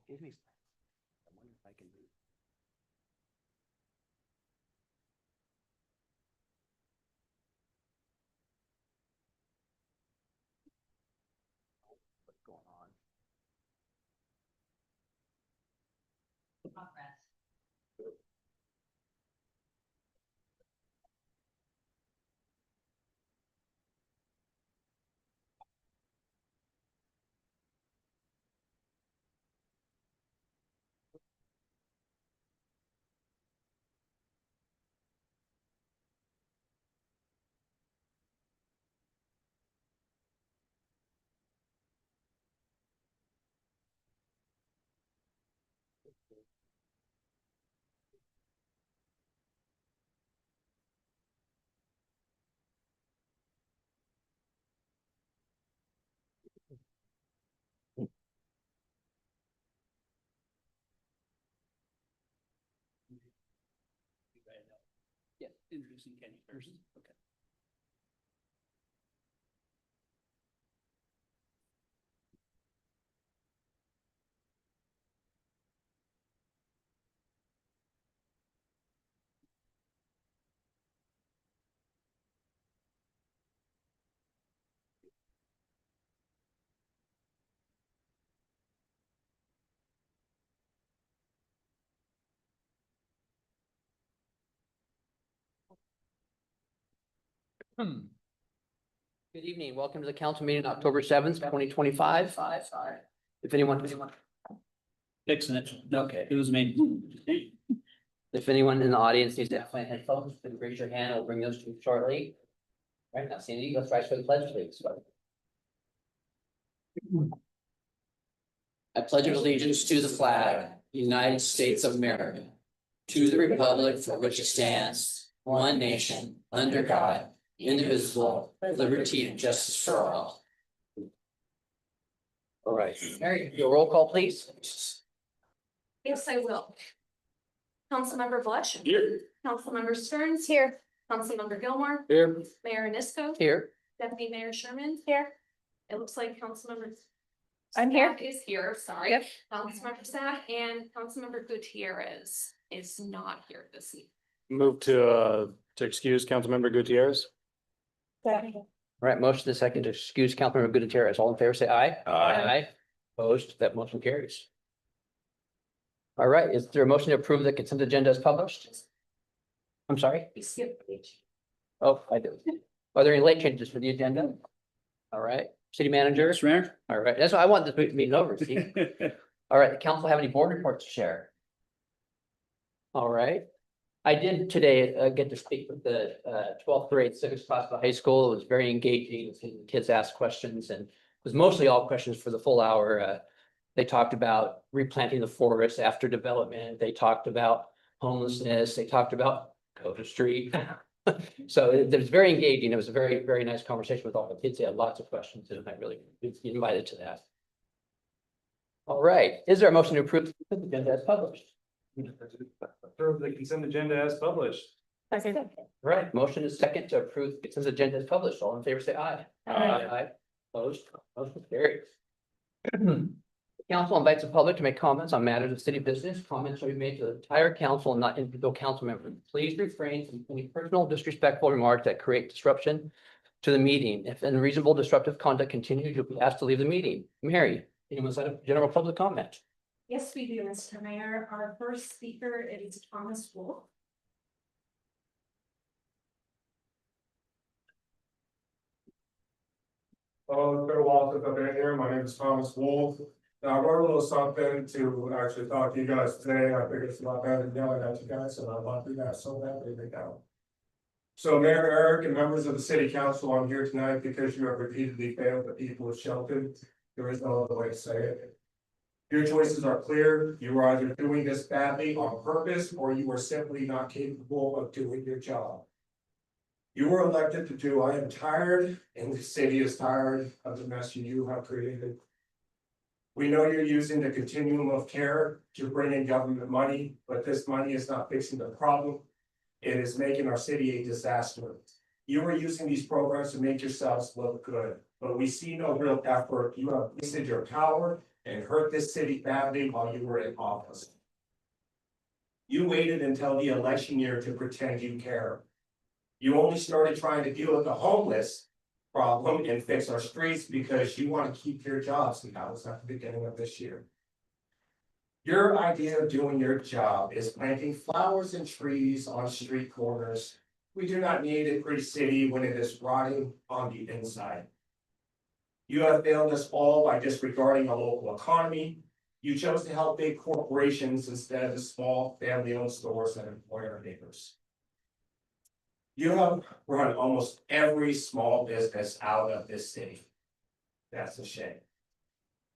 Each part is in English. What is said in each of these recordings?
Gives me. I wonder if I can move. What's going on? Yeah, introducing Kenny first. Okay. Good evening. Welcome to the council meeting, October 7th, 2025. If anyone. Fixing it. Okay. It was me. If anyone in the audience needs to have headphones, then raise your hand. I'll bring those to you shortly. Right now, Sandy, let's rise for the pledge, please. I pledge allegiance to the flag, United States of America, to the republic for which it stands, one nation, under God, indivisible, liberty and justice for all. All right, Mary, your roll call, please. Yes, I will. Councilmember Blush. Here. Councilmember Stearns. Here. Councilmember Gilmore. Here. Mayor Nisco. Here. Deputy Mayor Sherman. Here. It looks like Councilmember. I'm here. Sack is here, sorry. Yep. Councilmember Sack and Councilmember Gutierrez is not here this evening. Move to excuse Councilmember Gutierrez. All right, motion to second to excuse Councilmember Gutierrez. All in favor, say aye. Aye. Opposed, that motion carries. All right, is there a motion to approve the consent agenda as published? I'm sorry? We skipped page. Oh, I do. Are there any late changes for the agenda? All right, city manager? Mr. Mayor? All right, that's what I want this meeting over, Steve. All right, the council have any board reports to share? All right. I did today get to speak with the 12th grade civics class at the high school. It was very engaging. The kids asked questions and it was mostly all questions for the full hour. They talked about replanting the forest after development. They talked about homelessness. They talked about Coda Street. So it was very engaging. It was a very, very nice conversation with all the kids. They had lots of questions and I really invited to that. All right, is there a motion to approve the agenda as published? Approve the consent agenda as published. Right, motion is second to approve the consent agenda as published. All in favor, say aye. Aye. Opposed, motion carries. Council invites the public to make comments on matters of city business. Comments shall be made to the entire council and not individual council members. Please refrain from any personal disrespectful remarks that create disruption to the meeting. If unreasonable disruptive conduct continues, you'll be asked to leave the meeting. Mary, anyone set up general public comment? Yes, we do, Mr. Mayor. Our first speaker is Thomas Wolf. Hello, it's been a while since I've been here. My name is Thomas Wolf. Now, I wrote a little something to actually talk to you guys today. I figured it's a lot better than yelling at you guys, and I want to do that so badly right now. So Mayor Eric and members of the city council, I'm here tonight because you have repeatedly failed the people of Shelton. There is no other way to say it. Your choices are clear. You are either doing this badly on purpose, or you are simply not capable of doing your job. You were elected to do. I am tired, and the city is tired of the mess you have created. We know you're using the continuum of care to bring in government money, but this money is not fixing the problem. It is making our city a disaster. You are using these programs to make yourselves look good, but we see no real effort. You have wasted your power and hurt this city badly while you were in office. You waited until the election year to pretend you care. You only started trying to deal with the homeless problem and fix our streets because you want to keep your jobs, and that was at the beginning of this year. Your idea of doing your job is planting flowers and trees on street corners. We do not need a pretty city when it is rotting on the inside. You have failed us all by disregarding our local economy. You chose to help big corporations instead of the small family-owned stores that employ our neighbors. You have run almost every small business out of this city. That's a shame.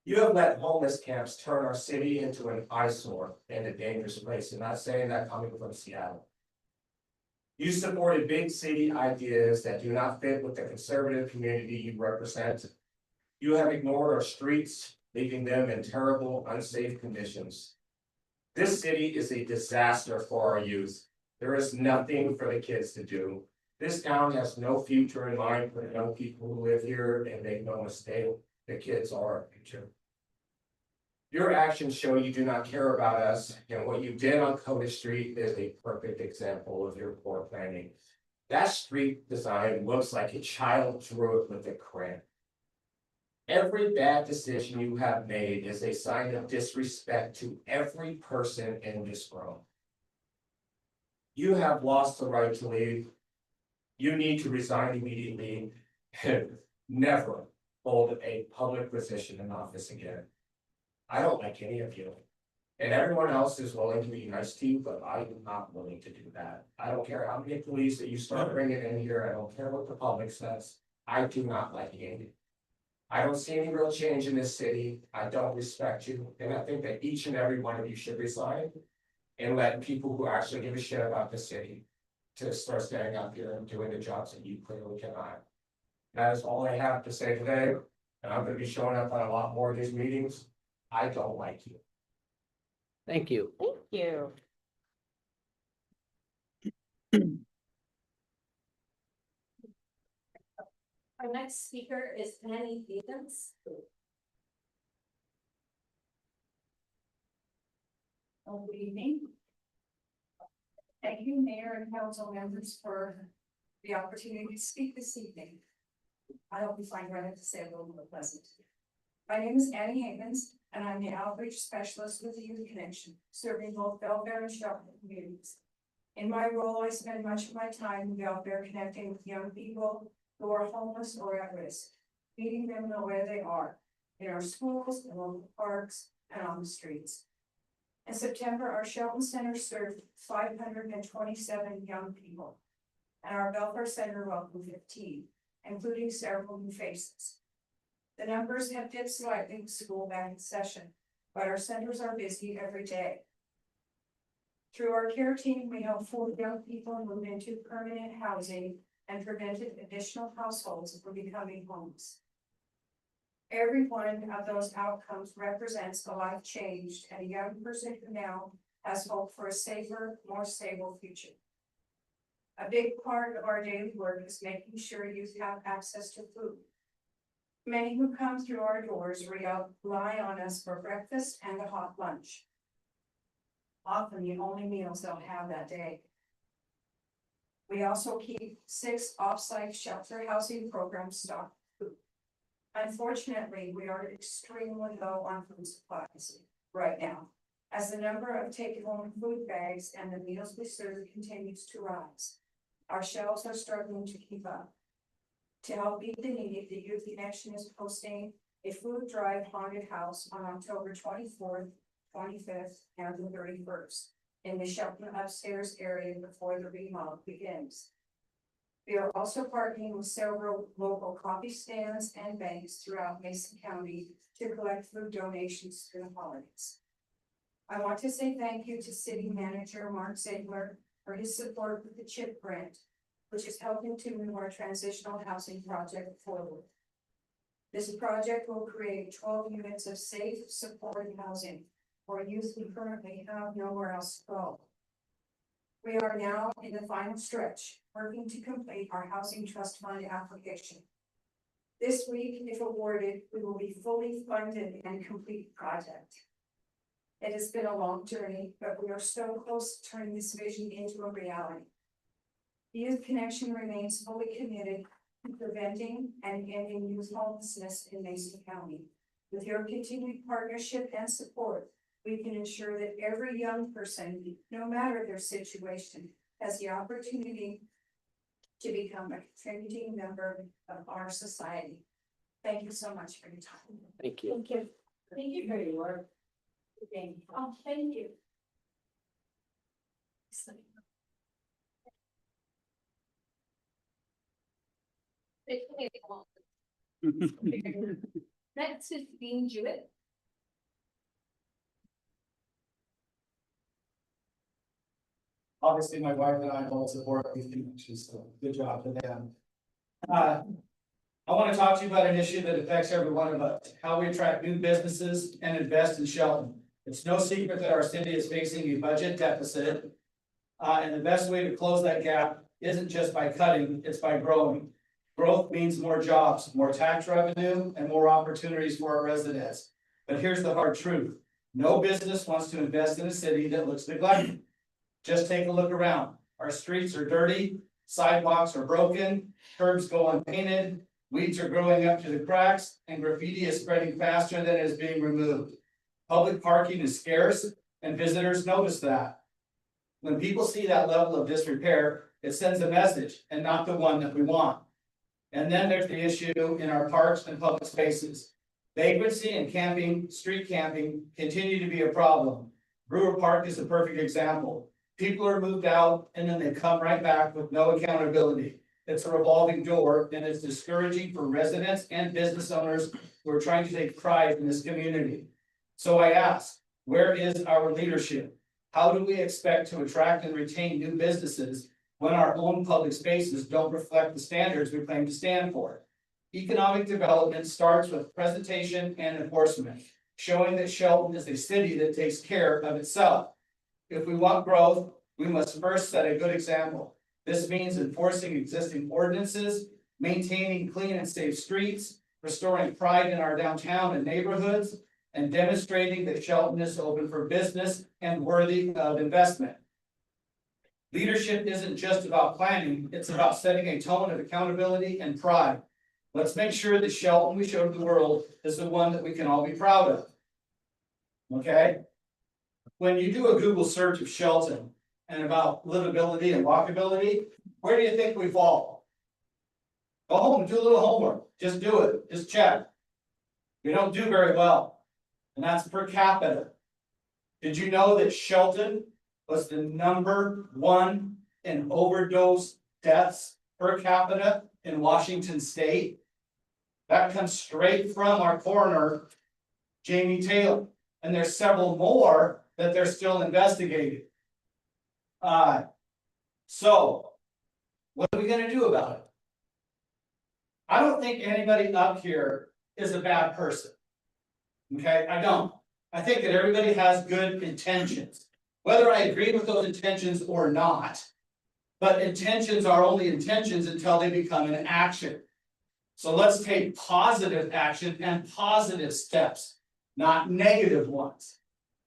You have let homeless camps turn our city into an eyesore and a dangerous place, and not saying that coming from Seattle. You supported big city ideas that do not fit with the conservative community you represent. You have ignored our streets, leaving them in terrible, unsafe conditions. This city is a disaster for our youth. There is nothing for the kids to do. This town has no future in mind for the young people who live here, and make no mistake, the kids are our future. Your actions show you do not care about us, and what you did on Coda Street is a perfect example of your poor planning. That street design looks like a child drew it with a crayon. Every bad decision you have made is a sign of disrespect to every person in this room. You have lost the right to leave. You need to resign immediately and never hold a public position in office again. I don't like any of you. And everyone else is willing to be nice to you, but I am not willing to do that. I don't care how many police that you start bringing in here. I don't care what the public says. I do not like you. I don't see any real change in this city. I don't respect you. And I think that each and every one of you should resign and let people who actually give a shit about the city to start standing up here and doing the jobs that you clearly cannot. That is all I have to say today. And I'm going to be showing up on a lot more of these meetings. I don't like you. Thank you. Thank you. Our next speaker is Annie Stevens. Good evening. Thank you, Mayor and Council members, for the opportunity to speak this evening. I hope you find what I have to say a little more pleasant. My name is Annie Havens, and I'm the outreach specialist with the Youth Connection, serving both Belfair and Shelton communities. In my role, I spend much of my time in Belfair connecting with young people who are homeless or at risk, meeting them where they are, in our schools, in local parks, and on the streets. In September, our Shelton Center served 527 young people, and our Belfair Center welcomed 15, including several new faces. The numbers have dipped slightly with school back in session, but our centers are busy every day. Through our care team, we helped 4 young people move into permanent housing and prevented additional households from becoming homeless. Every one of those outcomes represents a life changed and a young person who now has hope for a safer, more stable future. A big part of our daily work is making sure youth have access to food. Many who come through our doors rely on us for breakfast and a hot lunch. Often the only meals they'll have that day. We also keep 6 off-site shelter housing programs stocked with food. Unfortunately, we are extremely low on food supplies right now, as the number of take-home food bags and the meals we serve continues to rise. Our shelves are struggling to keep up. To help meet the need, the Youth Connection is posting a food drive haunted house on October 24th, 25th, and the 31st in the Shelton upstairs area before the remodel begins. We are also partnering with several local coffee stands and banks throughout Mason County to collect food donations through the holidays. I want to say thank you to City Manager Mark Ziegler for his support with the CHIP grant, which is helping to move our transitional housing project forward. This project will create 12 units of safe, supported housing for youth who currently have nowhere else to go. We are now in the final stretch, working to complete our Housing Trust Fund application. This week, if awarded, we will be fully funded and complete the project. It has been a long journey, but we are so close to turning this vision into a reality. The Youth Connection remains fully committed to preventing and ending youth homelessness in Mason County. With your continued partnership and support, we can ensure that every young person, no matter their situation, has the opportunity to become a contributing member of our society. Thank you so much for your time. Thank you. Thank you. Thank you for your work. Thank you. Oh, thank you. Next is Dean Jewett. Obviously, my wife and I both support these connections, so good job to them. I want to talk to you about an issue that affects every one of us, how we attract new businesses and invest in Shelton. It's no secret that our city is facing a budget deficit. And the best way to close that gap isn't just by cutting, it's by growing. Growth means more jobs, more tax revenue, and more opportunities for our residents. But here's the hard truth. No business wants to invest in a city that looks neglected. Just take a look around. Our streets are dirty, sidewalks are broken, curbs go unpainted, weeds are growing up to the cracks, and graffiti is spreading faster than it is being removed. Public parking is scarce, and visitors notice that. When people see that level of disrepair, it sends a message, and not the one that we want. And then there's the issue in our parks and public spaces. Vagrancy and camping, street camping, continue to be a problem. Brewer Park is a perfect example. People are moved out and then they come right back with no accountability. It's a revolving door and it's discouraging for residents and business owners who are trying to take pride in this community. So I ask, where is our leadership? How do we expect to attract and retain new businesses when our own public spaces don't reflect the standards we claim to stand for? Economic development starts with presentation and enforcement, showing that Shelton is a city that takes care of itself. If we want growth, we must first set a good example. This means enforcing existing ordinances, maintaining clean and safe streets, restoring pride in our downtown and neighborhoods, and demonstrating that Shelton is open for business and worthy of investment. Leadership isn't just about planning, it's about setting a tone of accountability and pride. Let's make sure that Shelton we show to the world is the one that we can all be proud of. Okay? When you do a Google search of Shelton and about livability and walkability, where do you think we fall? Go home and do a little homework. Just do it. Just check. We don't do very well. And that's per capita. Did you know that Shelton was the #1 in overdose deaths per capita in Washington State? That comes straight from our coroner, Jamie Taylor. And there's several more that they're still investigating. So what are we gonna do about it? I don't think anybody up here is a bad person. Okay, I don't. I think that everybody has good intentions, whether I agree with those intentions or not. But intentions are only intentions until they become an action. So let's take positive action and positive steps, not negative ones.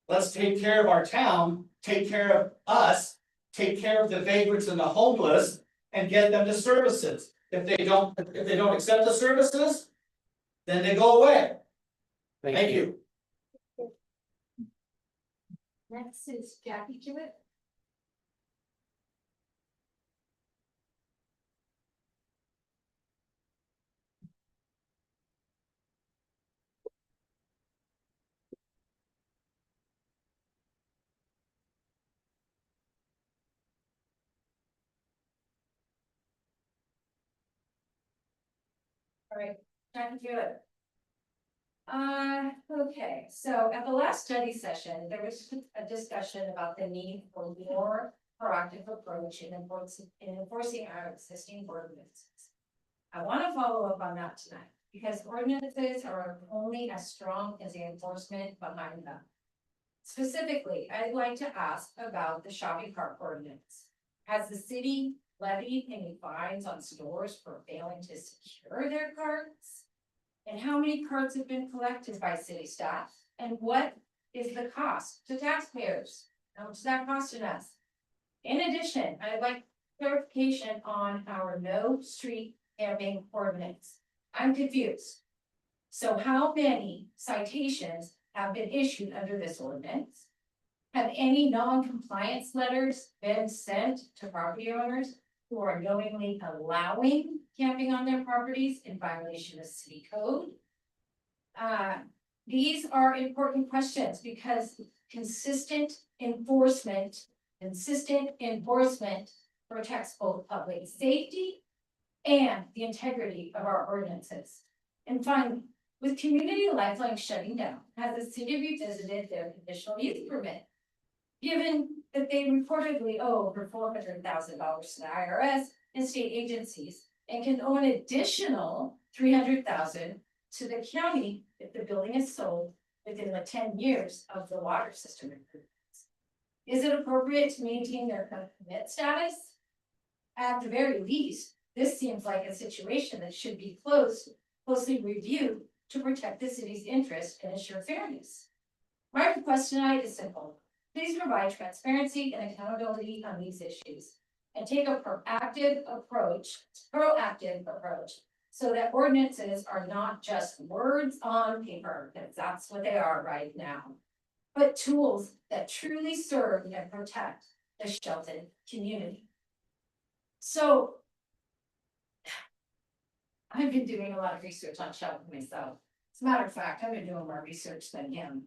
Let's take care of our town, take care of us, take care of the vagrants and the homeless, and get them the services. If they don't accept the services, then they go away. Thank you. Next is Jackie Jewett. All right, time to do it. Okay, so at the last study session, there was a discussion about the need for more proactive approach in enforcing our existing ordinances. I want to follow up on that tonight, because ordinances are only as strong as the enforcement behind them. Specifically, I'd like to ask about the shopping cart ordinance. Has the city levied any fines on stores for failing to secure their cards? And how many cards have been collected by city staff? And what is the cost to taxpayers? How much is that costing us? In addition, I'd like clarification on our no street camping ordinance. I'm confused. So how many citations have been issued under this ordinance? Have any non-compliance letters been sent to property owners who are knowingly allowing camping on their properties in violation of city code? These are important questions because consistent enforcement protects both public safety and the integrity of our ordinances. And finally, with Community Lifeline shutting down, has the city revisited their conditional use permit? Given that they reportedly owe over $400,000 to the IRS and state agencies and can owe an additional $300,000 to the county if the building is sold within the 10 years of the water system improvements. Is it appropriate to maintain their permit status? At the very least, this seems like a situation that should be closely reviewed to protect the city's interest and ensure fairness. My request tonight is simple. Please provide transparency and accountability on these issues and take a proactive approach so that ordinances are not just words on paper, because that's what they are right now, but tools that truly serve and protect the Shelton community. So I've been doing a lot of research on Shelton myself. As a matter of fact, I've been doing more research than him.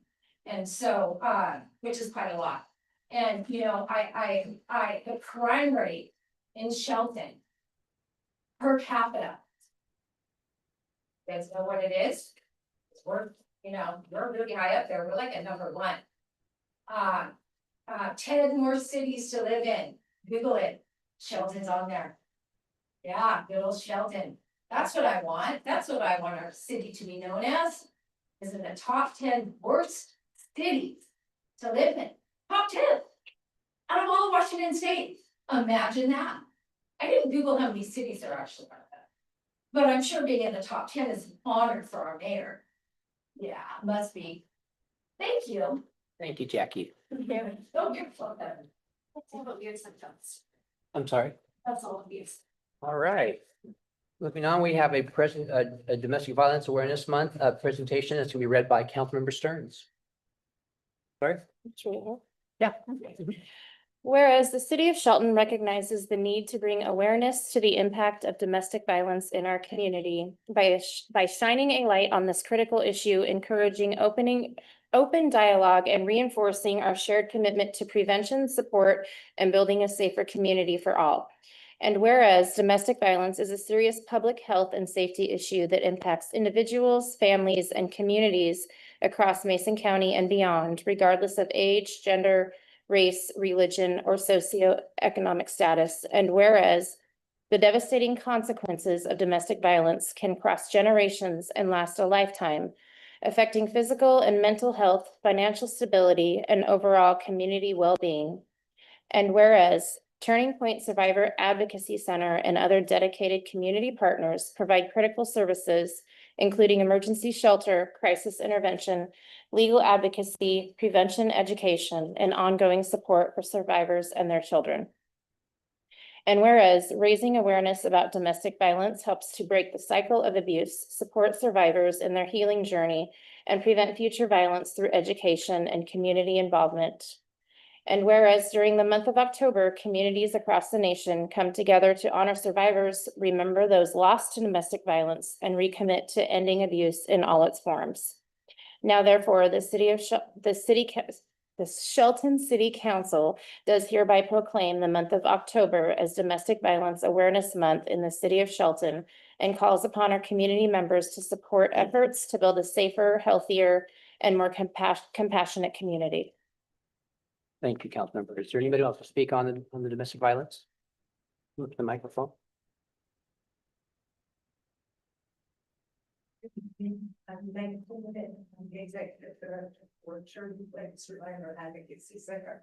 And so, which is quite a lot. And, you know, the crime rate in Shelton per capita. You guys know what it is? We're, you know, we're really high up there. We're like at number 1. 10 more cities to live in. Google it. Shelton's on there. Yeah, good old Shelton. That's what I want. That's what I want our city to be known as. Is in the top 10 worst cities to live in. Top 10 out of all of Washington State. Imagine that. I didn't Google how many cities are actually part of that. But I'm sure being in the top 10 is an honor for our mayor. Yeah, must be. Thank you. Thank you, Jackie. Don't get fucked up. That's all about you sometimes. I'm sorry. That's all of you. All right. Moving on, we have a domestic violence awareness month presentation that's gonna be read by Councilmember Stearns. Sorry? Yeah. Whereas the city of Shelton recognizes the need to bring awareness to the impact of domestic violence in our community by shining a light on this critical issue, encouraging open dialogue and reinforcing our shared commitment to prevention, support, and building a safer community for all. And whereas domestic violence is a serious public health and safety issue that impacts individuals, families, and communities across Mason County and beyond, regardless of age, gender, race, religion, or socioeconomic status. And whereas the devastating consequences of domestic violence can cross generations and last a lifetime, affecting physical and mental health, financial stability, and overall community well-being. And whereas Turning Point Survivor Advocacy Center and other dedicated community partners provide critical services, including emergency shelter, crisis intervention, legal advocacy, prevention education, and ongoing support for survivors and their children. And whereas raising awareness about domestic violence helps to break the cycle of abuse, support survivors in their healing journey, and prevent future violence through education and community involvement. And whereas during the month of October, communities across the nation come together to honor survivors, remember those lost to domestic violence, and recommit to ending abuse in all its forms. Now, therefore, the Shelton City Council does hereby proclaim the month of October as Domestic Violence Awareness Month in the city of Shelton, and calls upon our community members to support efforts to build a safer, healthier, and more compassionate community. Thank you, Councilmember. Is there anybody else to speak on the domestic violence? Move to the microphone. I'm Megan Pullman. I'm the executive director for Turning Point Survivor Advocacy Center.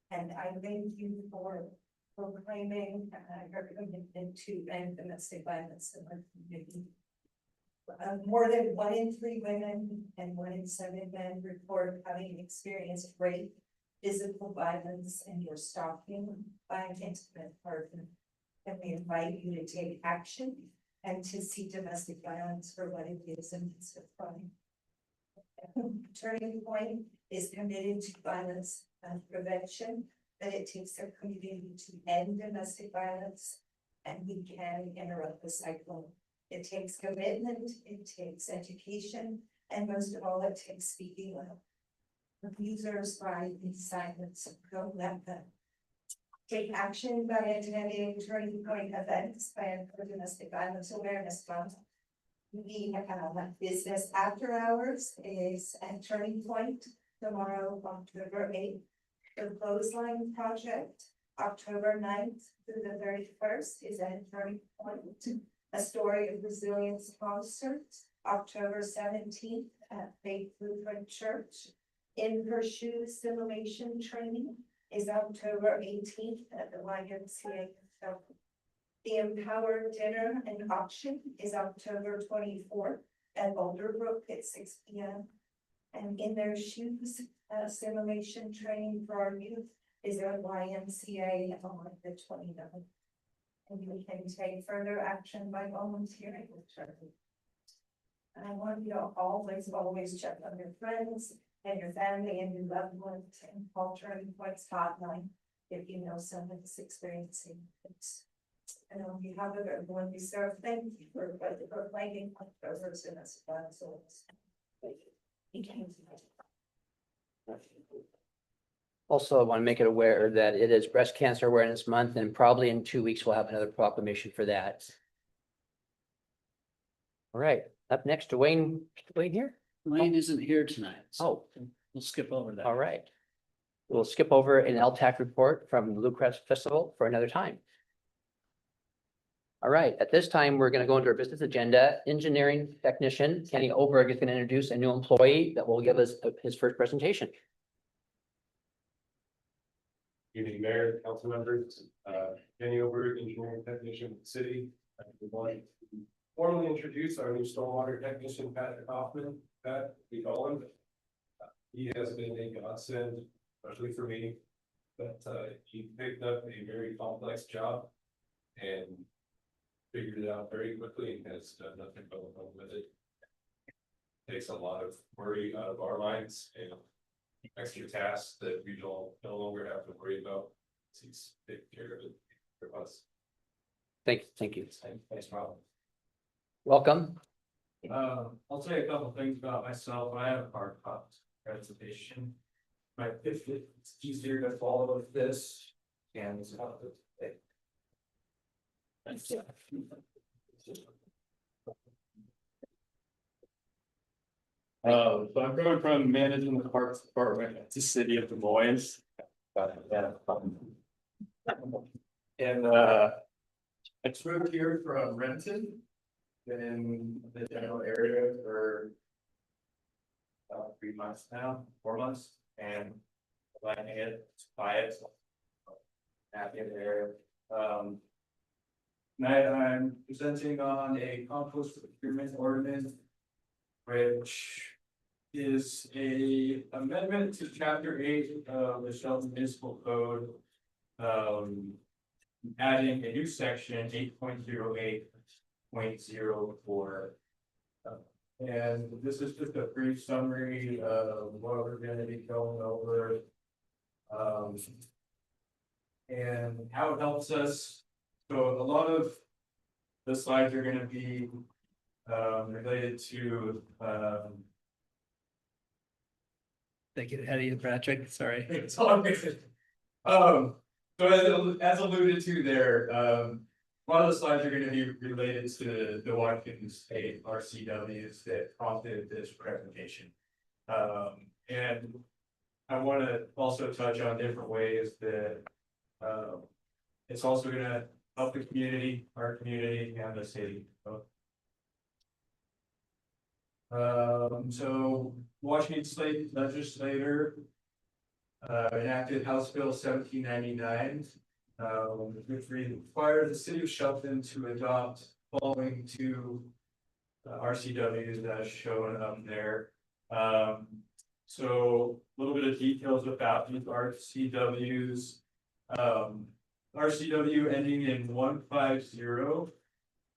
And I thank you for proclaiming her commitment to end domestic violence in our community. More than 1 in 3 women and 1 in 7 men report having experienced rape, physical violence, and or stalking by an intimate partner. And we invite you to take action and to see domestic violence for what it is and it's a crime. Turning Point is committed to violence and prevention, that it takes our community to end domestic violence, and we can interrupt the cycle. It takes commitment, it takes education, and most of all, it takes speaking up. Abusers by in silence, don't let them. Take action by attending Turning Point events and for domestic violence awareness month. We have business after hours is at Turning Point tomorrow, October 8th. The Clothesline Project, October 9th through the 31st is at Turning Point. A Story of Resilience concert, October 17th at Faith Lutheran Church. In Her Shoes simulation training is October 18th at the YMCA. The Empower Dinner and Auction is October 24th at Boulderbrook at 6 p.m. And In Their Shoes simulation training for our youth is at YMCA on the 29th. And you can take further action by volunteering with Turning. And I want you to always check on your friends and your family and your loved ones and call Turning Point's hotline if you know someone is experiencing it. And on behalf of everyone we serve, thank you for proclaiming others in us. Also, I want to make it aware that it is Breast Cancer Awareness Month, and probably in 2 weeks, we'll have another proclamation for that. All right, up next, Dwayne here? Wayne isn't here tonight. so Oh, We'll skip over that. all right. We'll skip over an LTAC report from Blue Crest Festival for another time. All right, at this time, we're going to go into our business agenda. Engineering technician Kenny Oberg is going to introduce a new employee that will give us his first presentation. Evening, Mayor, council members, Kenny Oberg, engineering technician with the city. I would like to formally introduce our new stormwater technician, Patrick Hoffman. Pat, we call him. He has been a godsend, especially for me, but he picked up a very complex job and figured it out very quickly and has done nothing but fun with it. Takes a lot of worry out of our minds and extra tasks that we don't no longer have to worry about. He's taking care of it for us. Thank you. Thanks, Rob. Welcome. I'll say a couple things about myself. I have a hard copy presentation. If it's easier to follow this and it's how to take. Thanks. So I'm going from managing the parks department to city of Des Moines. And I moved here from Renton. Been in the general area for about 3 months now, 4 months, and liking it, it's quiet. Happy in the area. Tonight I'm presenting on a compost procurement ordinance, which is a amendment to chapter 8 of the Shelton Municipal Code. Adding a new section 8.08.04. And this is just a brief summary of what we're gonna be going over. And how it helps us. So a lot of the slides are gonna be related to They get ahead of you, Patrick, sorry. it's all good. So as alluded to there, a lot of the slides are gonna be related to the Washington State RCWs that prompted this presentation. And I wanna also touch on different ways that it's also gonna help the community, our community and the city. So Washington State Legislature enacted House Bill 1799. which requires the city of Shelton to adopt following two RCWs as shown up there. So a little bit of details about these RCWs. RCW ending in 150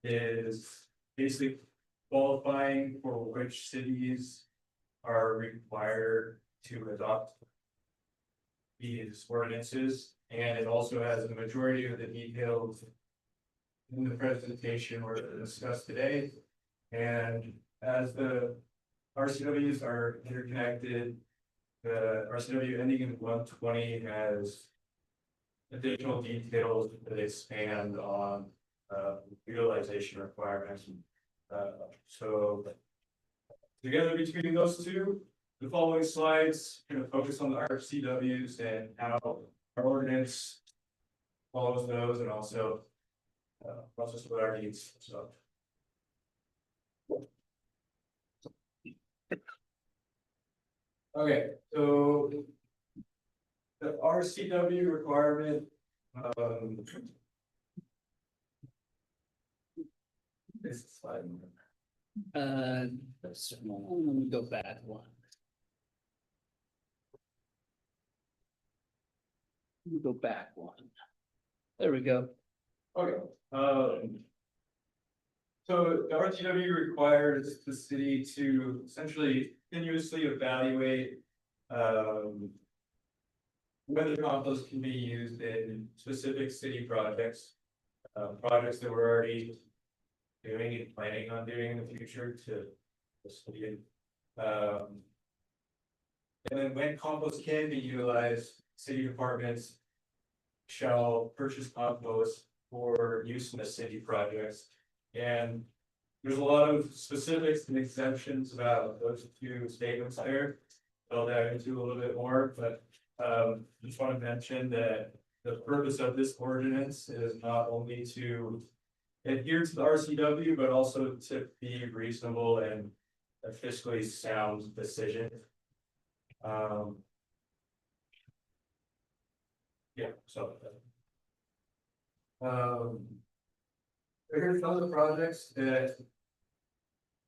is basically qualifying for which cities are required to adopt these ordinances, and it also has the majority of the details in the presentation were discussed today. And as the RCWs are interconnected, the RCW ending in 120 has additional details that expand on utilization requirements. So together between those two, the following slides kind of focus on the RCWs and how our ordinance follows those, and also what our needs. So. Okay, so the RCW requirement. This slide. That's small. Let me go back one. Let me go back one. There we go. Okay, so the RTW requires the city to essentially continuously evaluate whether compost can be used in specific city projects. Projects that we're already doing and planning on doing in the future to the city. And then when compost can be utilized, city departments shall purchase compost for use in the city projects. And there's a lot of specifics and exemptions about those two statements there. I'll dive into a little bit more, but just want to mention that the purpose of this ordinance is not only to adhere to the RCW, but also to be reasonable and a fiscally sound decision. Yeah, so. Here's some of the projects that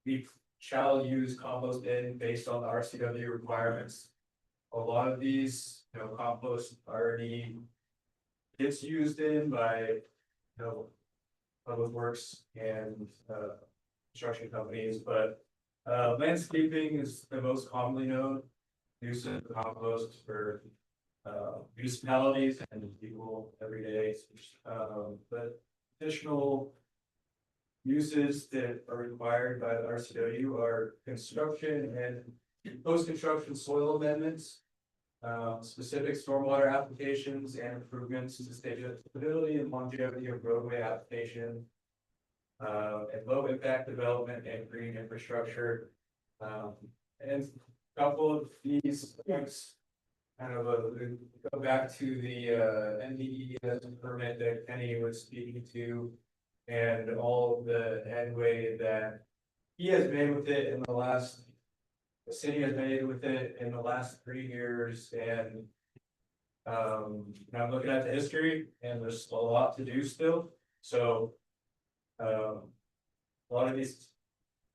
we shall use compost in based on the RCW requirements. A lot of these, compost already gets used in by, public works and construction companies, but landscaping is the most commonly known use of compost for municipalities and people every day. But additional uses that are required by the RCW are construction and post-construction soil amendments, specific stormwater applications and improvements to stability and longevity of roadway application, and low impact development and green infrastructure. And a couple of these things kind of go back to the NDE permit that Kenny was speaking to, and all of the headway that he has made with it in the city has made with it in the last 3 years. And I'm looking at the history, and there's a lot to do still. So a lot of these,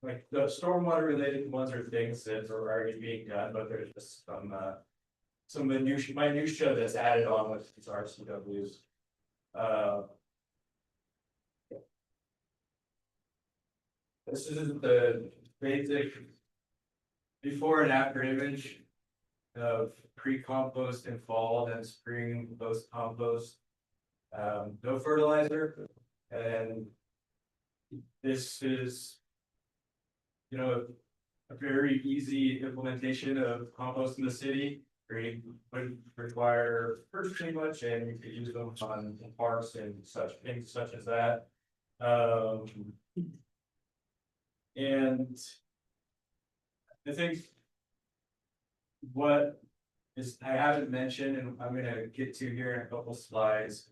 like the stormwater related ones, are things that are already being done, but there's just some minutia that's added on with these RCWs. This is the basic before and after image of pre-compost in fall and spring post compost. No fertilizer, and this is, a very easy implementation of compost in the city. Wouldn't require purchasing much, and you could use them on parks and such things such as that. And I think what is I haven't mentioned, and I'm gonna get to here in a couple slides,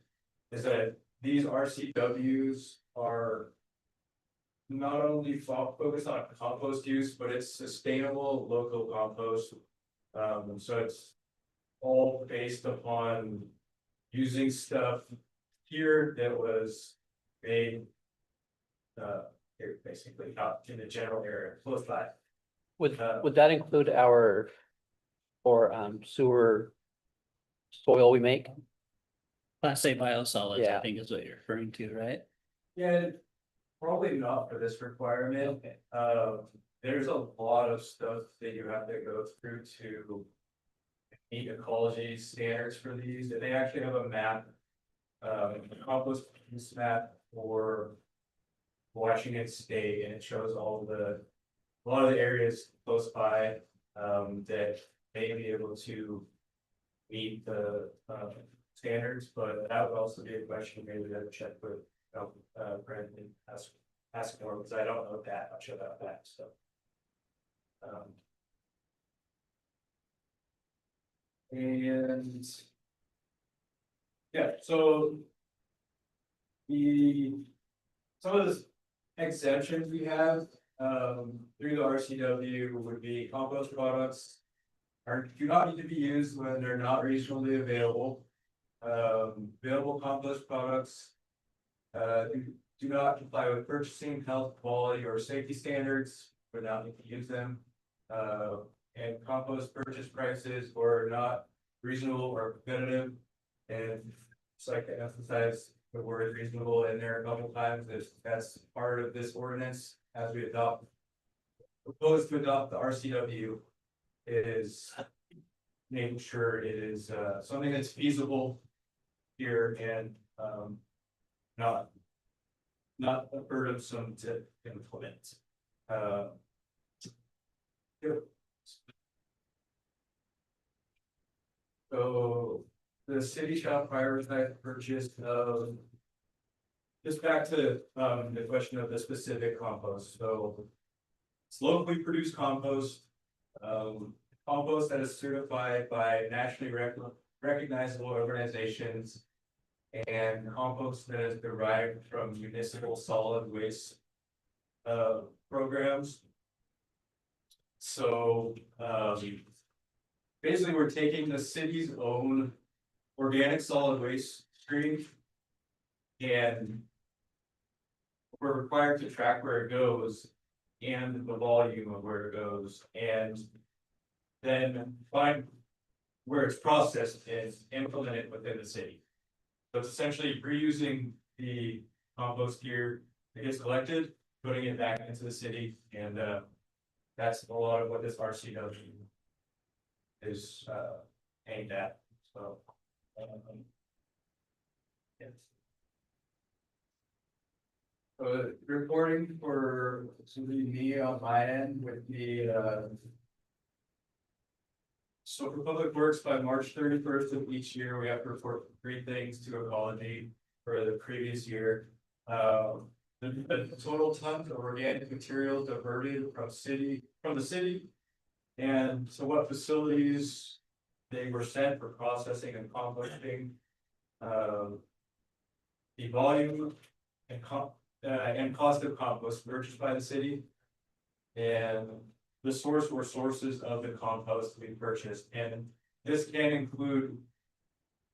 is that these RCWs are not only focused on compost use, but it's sustainable local compost. So it's all based upon using stuff pier that was made. Here, basically, out in the general area, close by. Would that include our, or sewer soil we make? Class A biosolids, I Yeah. think is what you're referring to, right? Yeah, probably not for this requirement. There's a lot of stuff that you have to go through to meet ecology standards for these, and they actually have a map. A compost use map for Washington State, and it shows a lot of the areas close by, that may be able to meet the, standards, but that would also be a question maybe to check with, Brent and ask more, because I don't know that much about that, so. And. Yeah, so. Some of the exemptions we have, through the RCW would be compost products. Do not need to be used when they're not reasonably available. Available compost products. Do not comply with purchasing, health, quality, or safety standards, would not need to use them. And compost purchase prices were not reasonable or competitive. And just like to emphasize the word reasonable in there a couple times, that's part of this ordinance as we propose to adopt the RCW is making sure it is something that's feasible here and not burdensome to implement. So the city shall prioritize purchase of. Just back to the question of the specific compost, so. It's locally produced compost. Compost that is certified by nationally recognizable organizations. And compost that is derived from municipal solid waste programs. So basically, we're taking the city's own organic solid waste stream. And we're required to track where it goes and the volume of where it goes, and then find where it's processed and implement it within the city. So it's essentially reusing the compost gear that gets collected, putting it back into the city, and that's a lot of what this RCW is aimed at. So yes. Reporting for me on my end with the so for Public Works, by March 31st of each year, we have to report 3 things to ecology for the previous year. The total tons of organic material diverted from the city, and so what facilities they were sent for processing and composting. The volume and cost of compost purchased by the city, and the sources of the compost we purchased, and this can include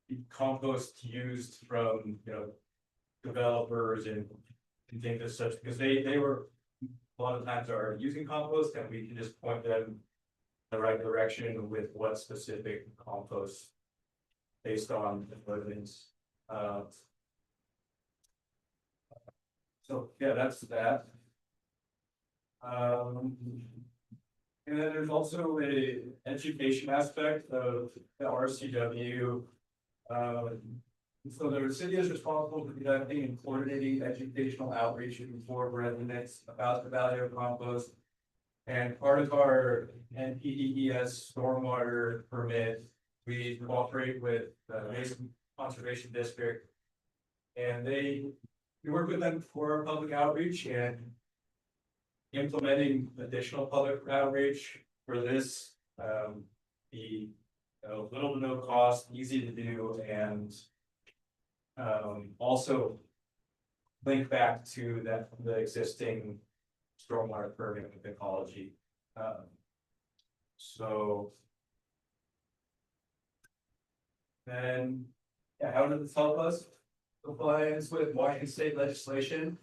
the compost used from developers and things as such, because they were a lot of times are using compost, and we can just point them in the right direction with what specific compost based on the evidence. So yeah, that's that. And then there's also a education aspect of the RCW. So the city is responsible for conducting and coordinating educational outreach for residents about the value of compost. And part of our NPDES stormwater permit, we cooperate with the Mason Conservation District. And we work with them for public outreach and implementing additional public outreach for this. Be little to no cost, easy to do, and also link back to the existing stormwater permit with ecology. So then, yeah, how does this help us? compliance with Washington state legislation.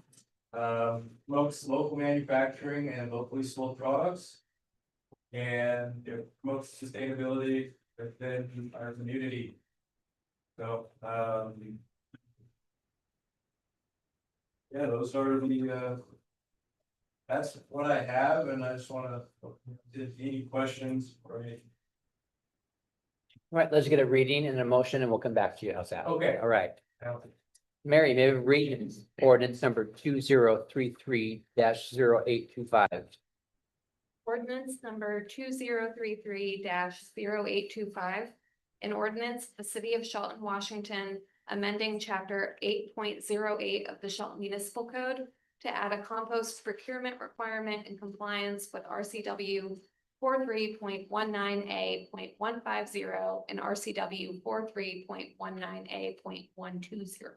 Promotes local manufacturing and locally sold products. And it promotes sustainability within our community. So, yeah, those are the, that's what I have, and I just wanna, did any questions or any? All right, let's get a reading and a motion and we'll come back to you. How's that? Okay. All right. Mary, may we read ordinance number 2033-0825? Ordinance number 2033-0825. An ordinance, the city of Shelton, Washington, amending chapter 8.08 of the Shelton Municipal Code to add a compost procurement requirement in compliance with RCW 43.19A.150 and RCW 43.19A.120.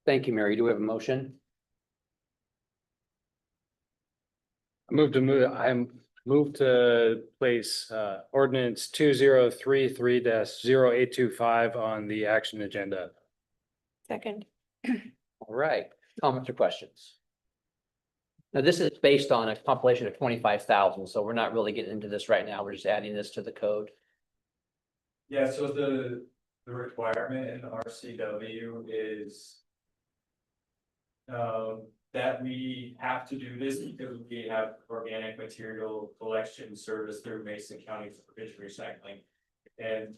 Thank you, Mary. Do we have a motion? I move to place ordinance 2033-0825 on the action agenda. Second. All right, comments or questions? Now, this is based on a compilation of 25,000, so we're not really getting into this right now. We're just adding this to the code. Yeah, so the requirement in RCW is. That we have to do this because we have organic material collection service through Mason County for provision recycling. And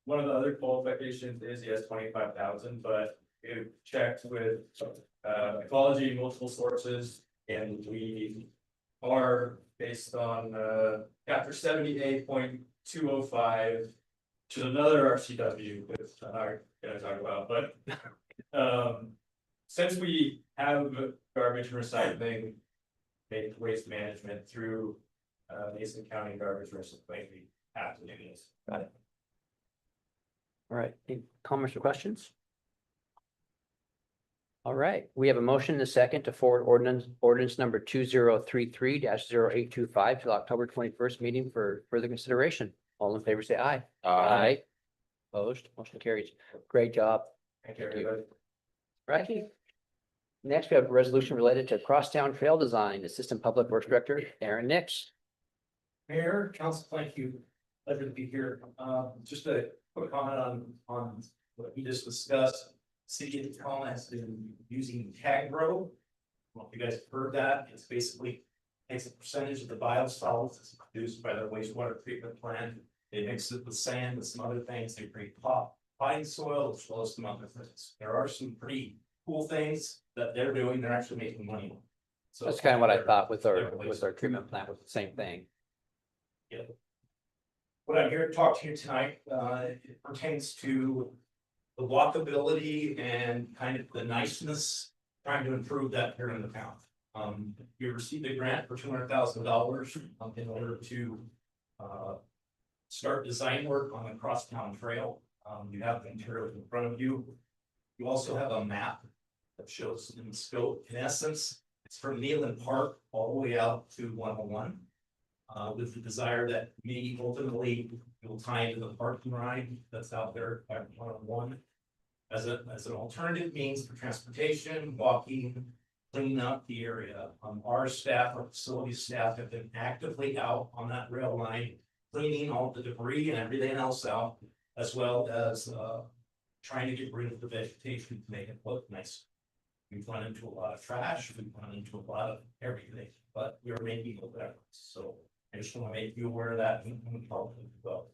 one of the other qualifications is yes, 25,000, but it checked with ecology, multiple sources, and we are based on chapter 78.205, which is another RCW that I'm gonna talk about, but since we have garbage and recycling, waste management through Mason County garbage recycling, we have to do this. Got it. All right, any comments or questions? All right, we have a motion and a second to forward ordinance number 2033-0825 to the October 21st meeting for further consideration. All in favor, say aye. Aye. Opposed, motion carries. Great job. Thank you, everybody. Right. Next, we have a resolution related to Crosstown Trail Design, Assistant Public Works Director, Aaron Nix. Mayor, council, thank you. Pleasure to be here. Just a quick comment on what you just discussed. City of Tacoma has been using Tagro. Well, if you guys have heard that, it's basically takes a percentage of the biosolids that's produced by their wastewater treatment plant. They mix it with sand and some other things. They create potting soil as well as some other things. There are some pretty cool things that they're doing. They're actually making money. So That's kind of what I thought with our treatment plant was the same thing. Yeah. What I'm here to talk to you tonight, it pertains to the walkability and kind of the niceness, trying to improve that here in the town. We received a grant for $200,000 in order to start design work on the Crosstown Trail. You have the materials in front of you. You also have a map that shows in scope. In essence, it's from Nealon Park all the way out to 101. With the desire that maybe ultimately it will tie into the parking ride that's out there at 101. As an alternative means for transportation, walking, cleaning up the area. Our staff, our facility staff have been actively out on that rail line, cleaning all the debris and everything else out, as well as trying to get rid of the vegetation to make it look nice. We've run into a lot of trash, we've run into a lot of everything, but we're making those efforts. So I just want to make you aware of that and help as well.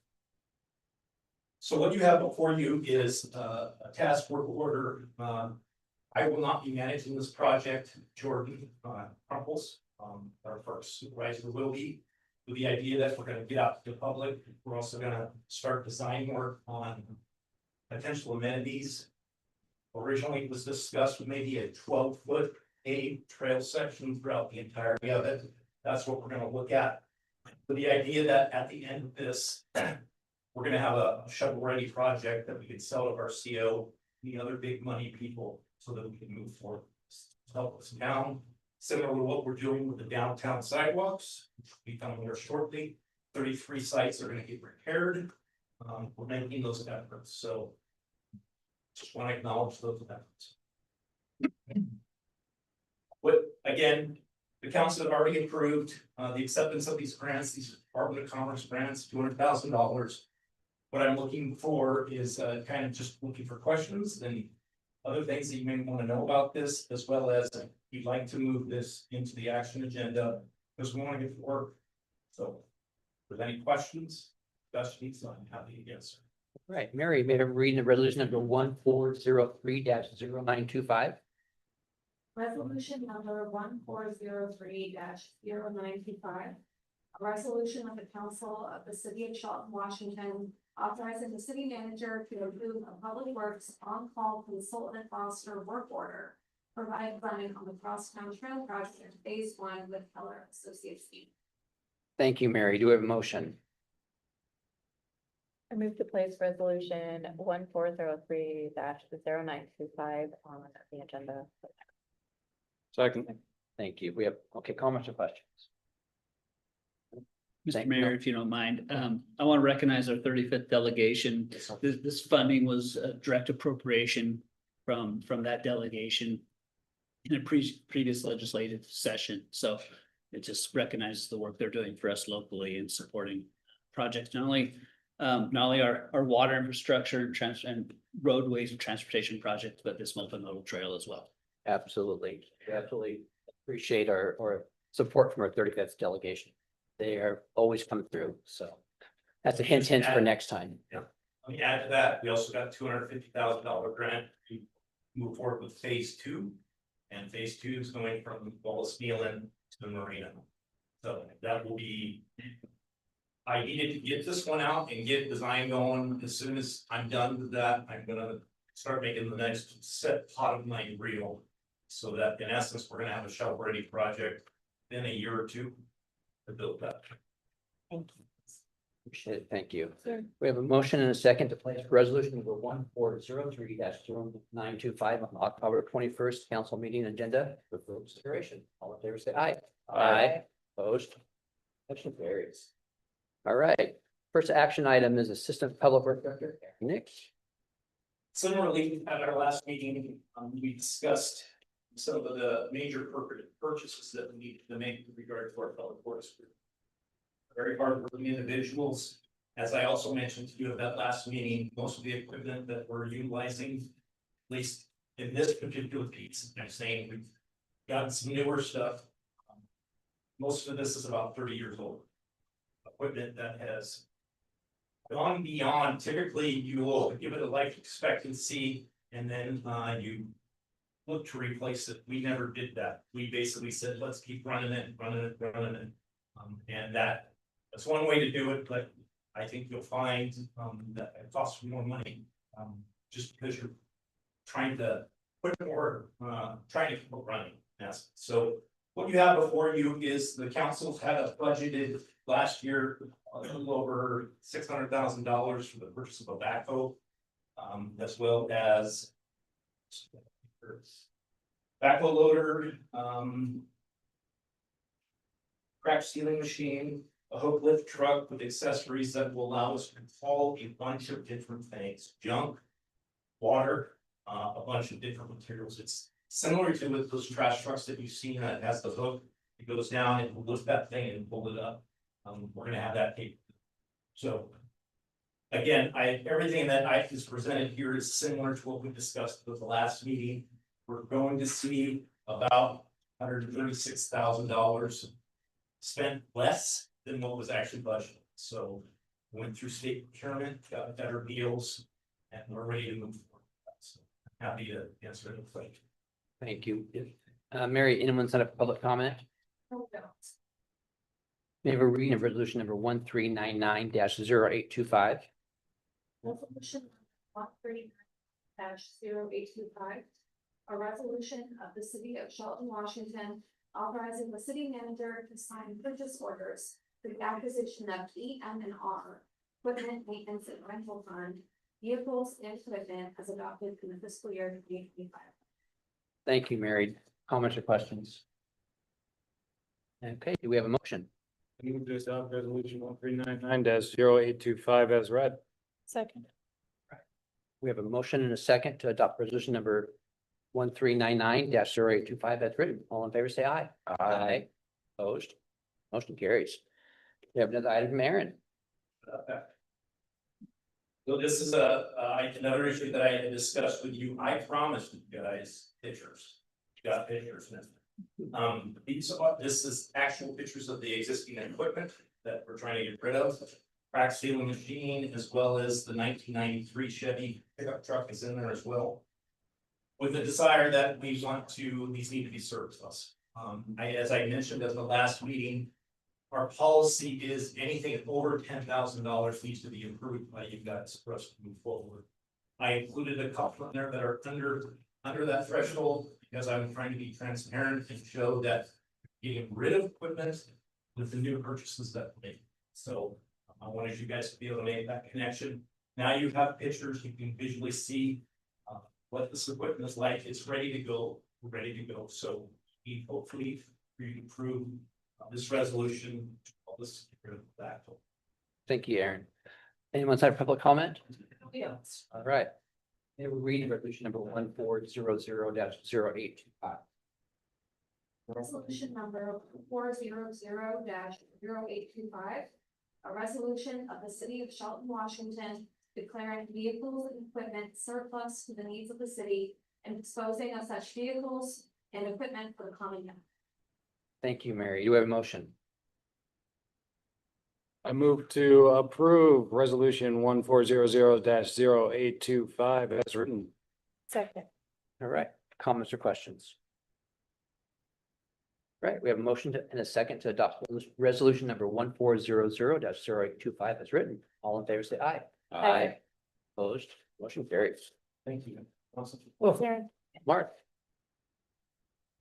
So what you have before you is a task work order. I will not be managing this project. Jordan Crumples, our first supervisor, will be. With the idea that we're going to get out to the public. We're also going to start design work on potential amenities. Originally, it was discussed with maybe a 12-foot paved trail section throughout the entirety of it. That's what we're going to look at. With the idea that at the end of this, we're going to have a shovel-ready project that we can sell to our CO, the other big money people, so that we can move forward. Help us down. Similar to what we're doing with the downtown sidewalks, which will be coming here shortly. 33 sites are going to get repaired. We're making those efforts. So Just want to acknowledge those efforts. What, again, the council have already approved, the acceptance of these grants, these Department of Commerce grants, $200,000. What I'm looking for is, kind of just looking for questions and other things that you may want to know about this, as well as if you'd like to move this into the action agenda, because we want to get to work. So, with any questions, discussions, I'm happy to answer. Right, Mary, may I have reading the resolution number 1403-0925? Resolution number 1403-0925. A resolution of the council of the city of Charlton, Washington, authorizing the city manager to approve a public works on-call consultant roster work order. Provide funding on the Crosstown Trail project phase 1 with Keller Associates. Inc. Thank you, Mary. Do we have a motion? I move to place resolution 1403-0925 on the agenda. Second. Thank you. We have, okay, comments or questions? Mr. Thank- Mayor, no. if you don't mind, I want to recognize our 35th delegation. This funding was a direct appropriation from that delegation in a previous legislative session. So it just recognizes the work they're doing for us locally and supporting projects, not only our water infrastructure and roadways and transportation projects, but this multimodal trail as well. Absolutely. We absolutely appreciate our support from our 35th delegation. They are always coming through, so that's a hint for next time. Let me add to that, we also got $250,000 grant to move forward with phase 2. And phase 2 is going from Wallace Nealon to the marina. So that will be. I needed to get this one out and get design going. As soon as I'm done with that, I'm gonna start making the next set pot of money real. So that in essence, we're gonna have a shovel ready project in a year or two to build that. Thank you. Appreciate it. Thank you. Sure. We have a motion and a second to place resolution number 1403-0925 on October 21st council meeting agenda for full consideration. All in favor, say aye. Aye. Opposed? Motion carries. All right, first action item is Assistant Public Works Director, Nick. Similarly, at our last meeting, we discussed some of the major purchases that we need to make with regard to our public works group. Very hardworking individuals. As I also mentioned to you at that last meeting, most of the equipment that we're utilizing, at least in this particular piece, I'm saying we've gotten some newer stuff. Most of this is about 30 years old. Equipment that has gone beyond, typically you will give it a life expectancy and then you look to replace it. We never did that. We basically said, let's keep running it. And that's one way to do it, but I think you'll find that it costs more money. Just because you're trying to put more, trying to keep it running. Yes, so what you have before you is the council's had a budgeted last year a little over $600,000 for the purchase of a backhoe, as well as backhoe loader, crack sealing machine, a hook lift truck with accessories that will allow us to haul a bunch of different things, junk, water, a bunch of different materials. It's similar to with those trash trucks that you've seen that has the hook. It goes down and will lift that thing and pull it up. We're gonna have that capability. So again, everything that I is presented here is similar to what we discussed with the last meeting. We're going to see about $136,000 spent less than what was actually budgeted. So went through state procurement, got better deals, and we're ready to move forward. So happy to answer any questions. Thank you. Mary, anyone set up public comment? May I have a reading of resolution number 1399-0825? Resolution 139-0825. A resolution of the city of Charlton, Washington, authorizing the city manager to sign purchase orders for the acquisition of EM&R, equipment, maintenance, and rental fund, vehicles and equipment as adopted in the fiscal year 2025. Thank you, Mary. Comments or questions? Okay, do we have a motion? Move to adopt resolution 1399-0825 as read. Second. We have a motion and a second to adopt resolution number 1399-0825 as written. All in favor, say aye. Aye. Opposed? Motion carries. We have another item from Aaron. So this is another issue that I had discussed with you. I promised you guys pictures. You got pictures now. This is actual pictures of the existing equipment that we're trying to get rid of. Crack sealing machine, as well as the 1993 Chevy pickup truck is in there as well. With the desire that we want to, these need to be surplus. As I mentioned at the last meeting, our policy is anything over $10,000 needs to be approved by you guys for us to move forward. I included a couple in there that are under that threshold because I'm trying to be transparent and show that getting rid of equipment with the new purchases that we make. So I wanted you guys to be able to make that connection. Now you have pictures, you can visually see what this equipment is like. It's ready to go. We're ready to go. So we hopefully approve this resolution. All this get rid of that. Thank you, Aaron. Anyone's had public comment? Yes. All right. May we read resolution number 1400-0825. Resolution number 400-0825. A resolution of the city of Shelton, Washington, declaring vehicles and equipment surplus to the needs of the city and disposing of such vehicles and equipment for the common good. Thank you, Mary. Do we have a motion? I move to approve resolution 1400-0825 as written. Second. All right, comments or questions? Right, we have a motion and a second to adopt resolution number 1400-0825 as written. All in favor, say aye. Aye. Opposed, motion carries. Thank you. Awesome. Well, Aaron. Mark.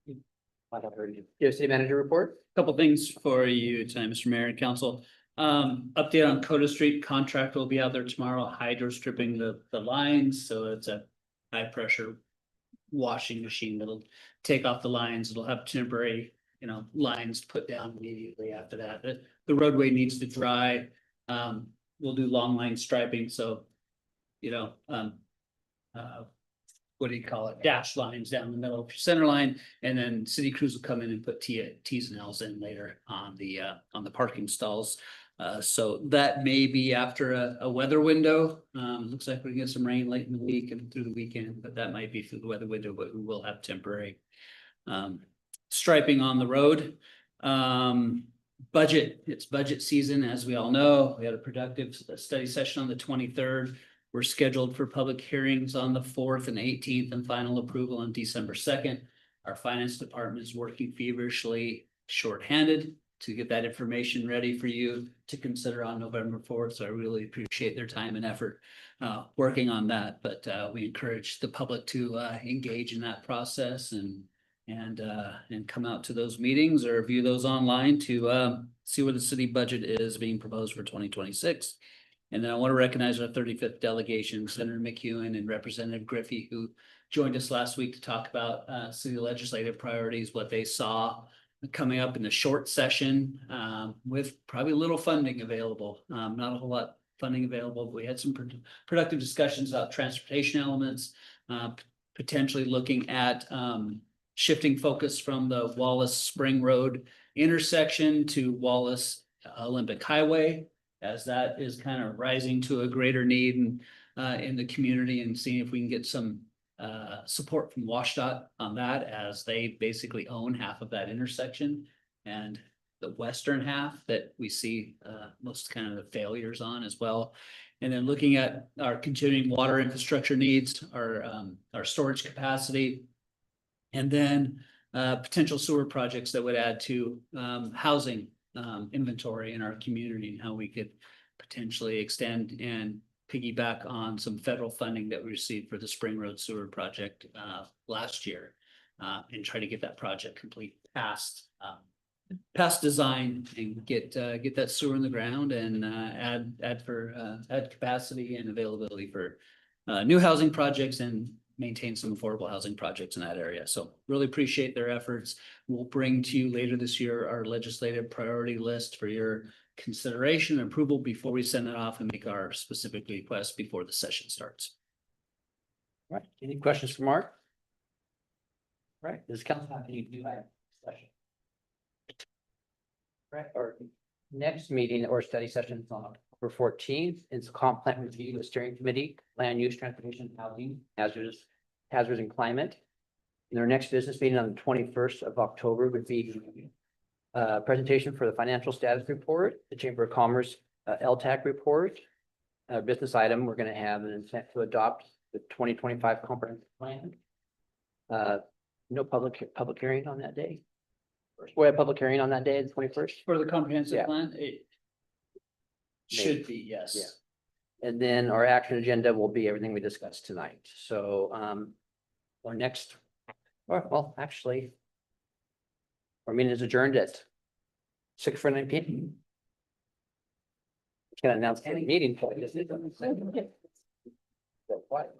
I haven't heard you. Do you have city manager report? Couple things for you tonight, Mr. Mayor and Council. Update on Coda Street contract will be out there tomorrow, hydro stripping the lines, so it's a high pressure washing machine that'll take off the lines. It'll have temporary, lines put down immediately after that. The roadway needs to dry. We'll do long line striping, so what do you call it? Dash lines down the middle of your center line, and then city crews will come in and put T's and L's in later on the parking stalls. So that may be after a weather window. Looks like we can get some rain late in the week and through the weekend, but that might be through the weather window, but we will have temporary striping on the road. It's budget season, as we all know. We had a productive study session on the 23rd. We're scheduled for public hearings on the 4th and 18th and final approval on December 2nd. Our finance department is working feverishly shorthanded to get that information ready for you to consider on November 4th. So I really appreciate their time and effort working on that. But we encourage the public to engage in that process and come out to those meetings or view those online to see where the city budget is being proposed for 2026. And then I want to recognize our 35th delegation, Senator McEwen and Representative Griffey, who joined us last week to talk about city legislative priorities, what they saw coming up in the short session with probably a little funding available. Not a whole lot funding available, but we had some productive discussions about transportation elements, potentially looking at shifting focus from the Wallace Spring Road intersection to Wallace Olympic Highway, as that is kind of rising to a greater need in the community, and seeing if we can get some support from WashDOT on that, as they basically own half of that intersection and the western half that we see most kind of the failures on as well. And then looking at our continuing water infrastructure needs, our storage capacity, and then potential sewer projects that would add to housing inventory in our community, and how we could potentially extend and piggyback on some federal funding that we received for the Spring Road Sewer Project last year, and try to get that project complete past design and get that sewer in the ground and add capacity and availability for new housing projects and maintain some affordable housing projects in that area. So really appreciate their efforts. We'll bring to you later this year our legislative priority list for your consideration and approval before we send it off and make our specific requests before the session starts. Right, any questions for Mark? Right, does council have any new items for discussion? Right, our next meeting or study session is on October 14th. It's comp plan review, the steering committee, land use, transportation, housing, hazards and climate. And our next business meeting on the 21st of October would be presentation for the financial status report, the Chamber of Commerce LTAC report. Business item, we're gonna have an intent to adopt the 2025 comprehensive plan. No public hearing on that day. We have public hearing on that day, the 21st. For the comprehensive Yeah. plan, it should be, yes. Yeah. And then our action agenda will be everything we discussed tonight. So, our next, well, actually, our meeting is adjourned at 6:49 p.m. Can I announce the meeting for this? What?